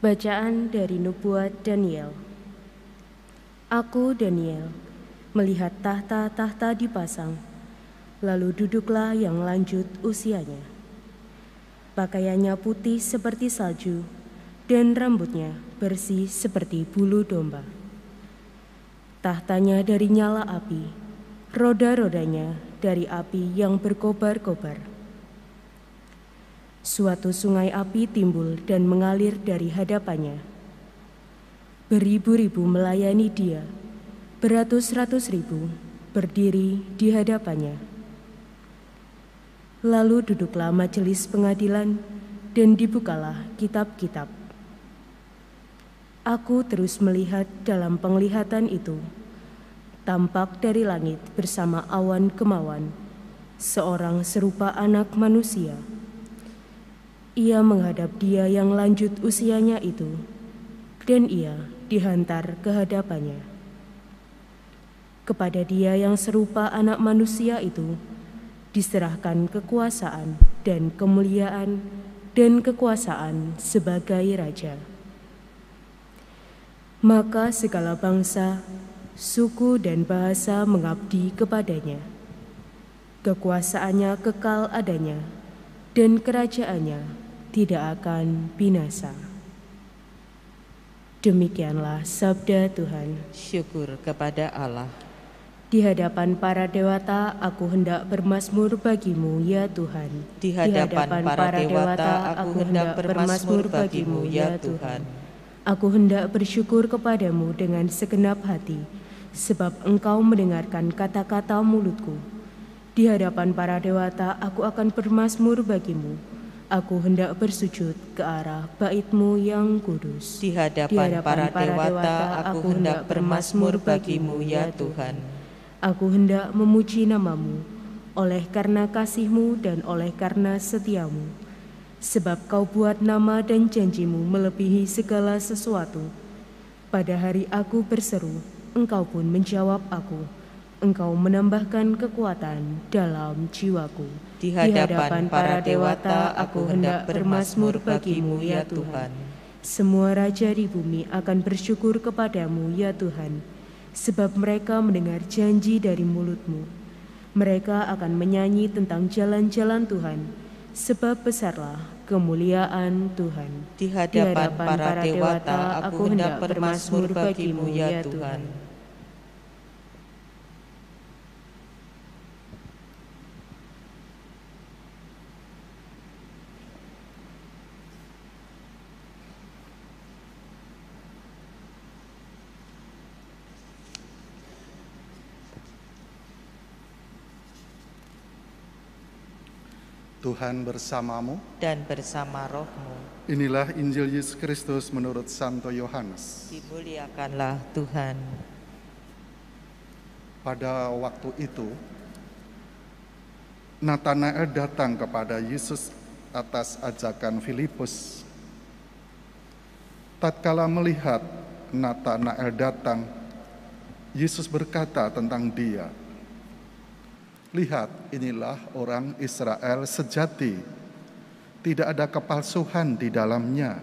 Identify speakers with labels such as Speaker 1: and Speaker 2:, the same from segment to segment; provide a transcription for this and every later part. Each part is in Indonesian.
Speaker 1: Bacaan dari Nubuat Daniel. Aku, Daniel, melihat tahta-tahta dipasang, lalu duduklah yang lanjut usianya. Pakaiannya putih seperti salju, dan rambutnya bersih seperti bulu domba. Tahtanya dari nyala api, roda-rodanya dari api yang berkobar-kobar. Suatu sungai api timbul dan mengalir dari hadapannya. Beribu-ribu melayani dia, beratus-ratus ribu berdiri di hadapannya. Lalu duduklah majelis pengadilan dan dibukalah kitab-kitab. Aku terus melihat dalam penglihatan itu, tampak dari langit bersama awan kemauan, seorang serupa anak manusia. Ia menghadap dia yang lanjut usianya itu, dan ia dihantar ke hadapannya. Kepada dia yang serupa anak manusia itu, diserahkan kekuasaan dan kemuliaan dan kekuasaan sebagai raja. Maka segala bangsa, suku dan bahasa mengabdi kepadanya. Kekuasaannya kekal adanya, dan kerajaannya tidak akan binasa. Demikianlah sabda Tuhan.
Speaker 2: Syukur kepada Allah.
Speaker 1: Di hadapan para dewata aku hendak bermazmur bagimu, ya Tuhan.
Speaker 2: Di hadapan para dewata aku hendak bermazmur bagimu, ya Tuhan.
Speaker 1: Aku hendak bersyukur kepadamu dengan segenap hati, sebab Engkau mendengarkan kata-kata mulutku. Di hadapan para dewata aku akan bermazmur bagimu. Aku hendak bersujud ke arah bait-Mu yang kudus.
Speaker 2: Di hadapan para dewata aku hendak bermazmur bagimu, ya Tuhan.
Speaker 1: Aku hendak memuji nama-Mu, oleh karena kasih-Mu dan oleh karena setia-Mu. Sebab Kau buat nama dan janji-Mu melebihi segala sesuatu. Pada hari aku berseru, Engkau pun menjawab aku. Engkau menambahkan kekuatan dalam jiwaku.
Speaker 2: Di hadapan para dewata aku hendak bermazmur bagimu, ya Tuhan.
Speaker 1: Semua raja di bumi akan bersyukur kepadamu, ya Tuhan, sebab mereka mendengar janji dari mulut-Mu. Mereka akan menyanyi tentang jalan-jalan Tuhan, sebab besarlah kemuliaan Tuhan.
Speaker 2: Di hadapan para dewata aku hendak bermazmur bagimu, ya Tuhan.
Speaker 3: Tuhan bersamamu
Speaker 2: dan bersama rohmu.
Speaker 3: Inilah Injil Yesus Kristus menurut Santo Yohanes.
Speaker 2: Dimuliakanlah Tuhan.
Speaker 3: Pada waktu itu, Natanael datang kepada Yesus atas ajakan Filipus. Tatkala melihat Natanael datang, Yesus berkata tentang dia, "Lihat, inilah orang Israel sejati, tidak ada kepalsuan di dalamnya."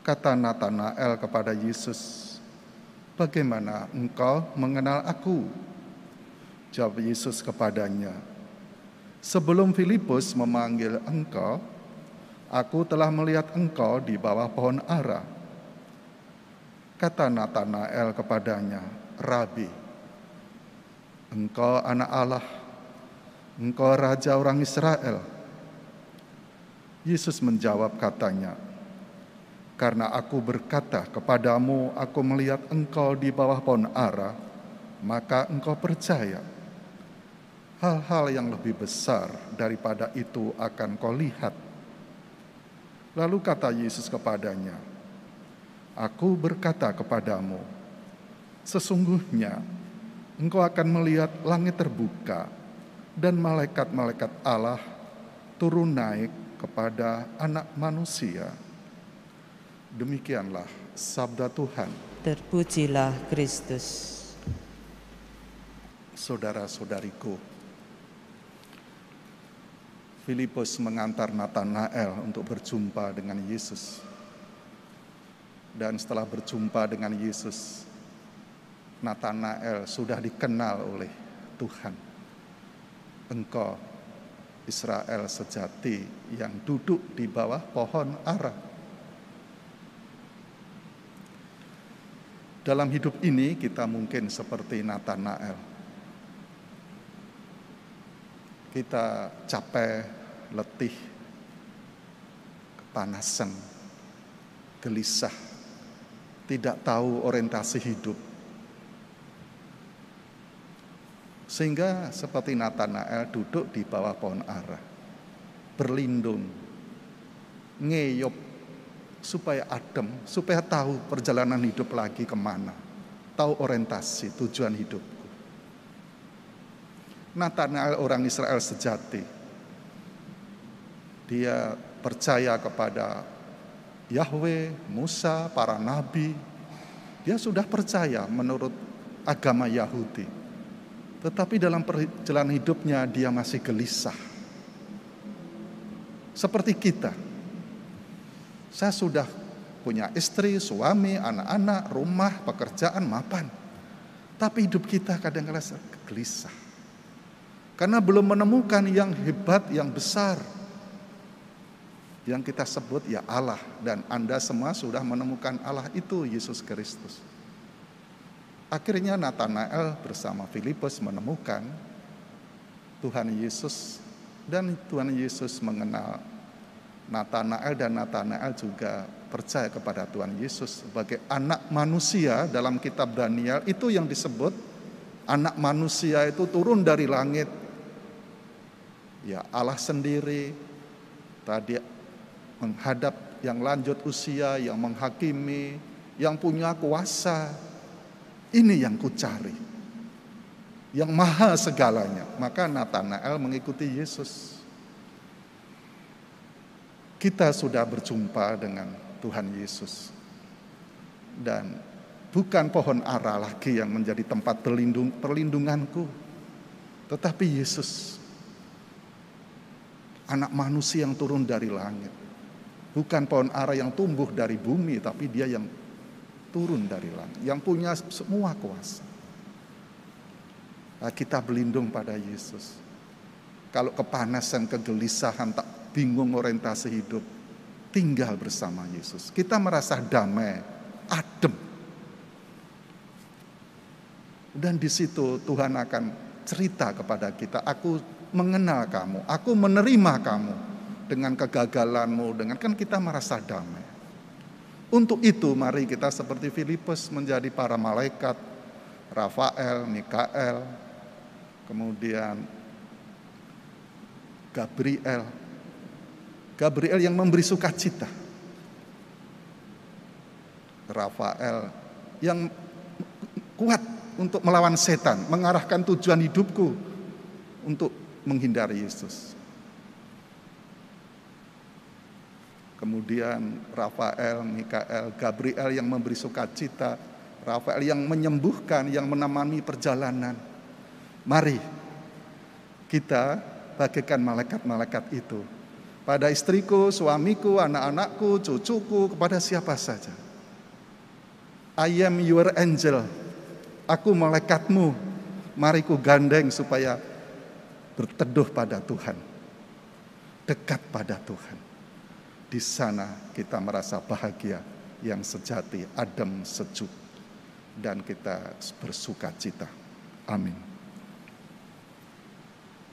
Speaker 3: Kata Natanael kepada Yesus, "Bagaimana engkau mengenal aku?" Jawab Yesus kepadanya, "Sebelum Filipus memanggil engkau, aku telah melihat engkau di bawah pohon ara." Kata Natanael kepadanya, "Rabi, Engkau anak Allah, Engkau Raja orang Israel." Yesus menjawab katanya, "Karena aku berkata kepadamu, aku melihat engkau di bawah pohon ara, maka engkau percaya. Hal-hal yang lebih besar daripada itu akan kau lihat." Lalu kata Yesus kepadanya, "Aku berkata kepadamu, sesungguhnya engkau akan melihat langit terbuka dan malaikat-malaikat Allah turun naik kepada Anak Manusia." Demikianlah sabda Tuhan.
Speaker 2: Terpujilah Kristus.
Speaker 3: Saudara-saudariku, Filipus mengantar Natanael untuk berjumpa dengan Yesus. Dan setelah berjumpa dengan Yesus, Natanael sudah dikenal oleh Tuhan. Engkau Israel sejati yang duduk di bawah pohon ara. Dalam hidup ini kita mungkin seperti Natanael. Kita capek, letih, kepanasan, gelisah, tidak tahu orientasi hidup. Sehingga seperti Natanael duduk di bawah pohon ara, berlindung, ngeyop, supaya adem, supaya tahu perjalanan hidup lagi kemana, tahu orientasi, tujuan hidupku. Natanael orang Israel sejati, dia percaya kepada Yahweh, Musa, para nabi. Dia sudah percaya menurut agama Yahudi. Tetapi dalam perjalanan hidupnya dia masih gelisah. Seperti kita. Saya sudah punya istri, suami, anak-anak, rumah, pekerjaan, mapan. Tapi hidup kita kadang-kadang gelisah. Karena belum menemukan yang hebat, yang besar. Yang kita sebut ya Allah. Dan Anda semua sudah menemukan Allah itu, Yesus Kristus. Akhirnya Natanael bersama Filipus menemukan Tuhan Yesus. Dan Tuhan Yesus mengenal Natanael, dan Natanael juga percaya kepada Tuhan Yesus sebagai anak manusia. Dalam kitab Daniel itu yang disebut anak manusia itu turun dari langit. Ya Allah sendiri tadi menghadap yang lanjut usia, yang menghakimi, yang punya kuasa. Ini yang kucari, yang maha segalanya. Maka Natanael mengikuti Yesus. Kita sudah berjumpa dengan Tuhan Yesus. Dan bukan pohon ara lagi yang menjadi tempat perlindunganku. Tetapi Yesus, anak manusia yang turun dari langit. Bukan pohon ara yang tumbuh dari bumi, tapi dia yang turun dari langit, yang punya semua kuasa. Nah, kita berlindung pada Yesus. Kalau kepanasan, kegelisahan, tak bingung orientasi hidup, tinggal bersama Yesus. Kita merasa damai, adem. Dan di situ Tuhan akan cerita kepada kita, aku mengenal kamu, aku menerima kamu dengan kegagalanmu, dengan kan kita merasa damai. Untuk itu mari kita seperti Filipus menjadi para malaikat, Rafael, Mikael, kemudian Gabriel. Gabriel yang memberi sukacita. Rafael yang kuat untuk melawan setan, mengarahkan tujuan hidupku untuk menghindari Yesus. Kemudian Rafael, Mikael, Gabriel yang memberi sukacita, Rafael yang menyembuhkan, yang menemani perjalanan. Mari kita bagikan malaikat-malaikat itu pada istriku, suamiku, anak-anakku, cucuku, kepada siapa saja. I am your angel. Aku malaikatmu. Mari ku gandeng supaya berteduh pada Tuhan, dekat pada Tuhan. Di sana kita merasa bahagia yang sejati, adem, sejuk, dan kita bersuka cita. Amin.